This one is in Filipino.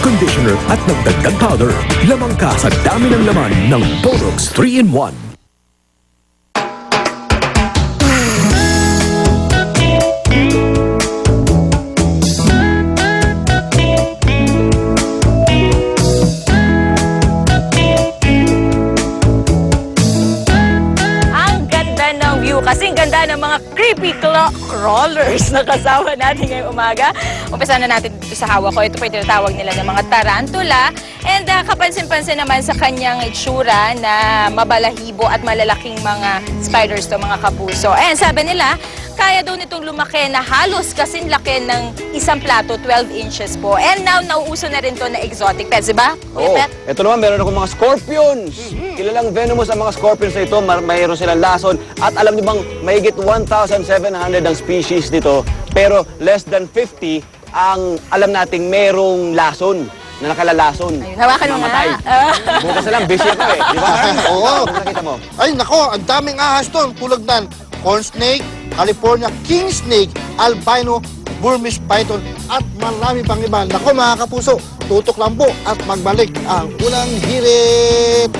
conditioner at nagdagdag powder. Lamang ka sa dami ng laman ng Botox 3-in-1. Kasing ganda ng mga creepy crawlers na kasama natin ngayong umaga. Umpisa na natin dito sa hawak ko. Ito po yung tinatawag nila ng mga tarantula. And kapansin-pansin naman sa kanyang itsura na mabalahibo at malalaking mga spiders to, mga kapuso. And sabi nila, kaya daw nitong lumaki na halos kasing laki ng isang plato, 12 inches po. And now, nauuso na rin to na exotic pets, diba? Oo. Ito naman, meron akong mga scorpions. Kilalang venomous ang mga scorpions na ito. Mayroon silang lason. At alam niyo bang, mahigit 1,700 ang species nito. Pero less than 50 ang alam nating merong lason. Na nakalalason. Ayun, hawakan mo nga. Bukas na lang, busy ako eh. Di ba? Oo. Nakita mo? Ay, nako, ang daming ahas doon. Tulad ng corn snake, California king snake, albino, Burmese python, at marami pang iba. Nako mga kapuso, tutok lang po at magbalik ang unang hirit.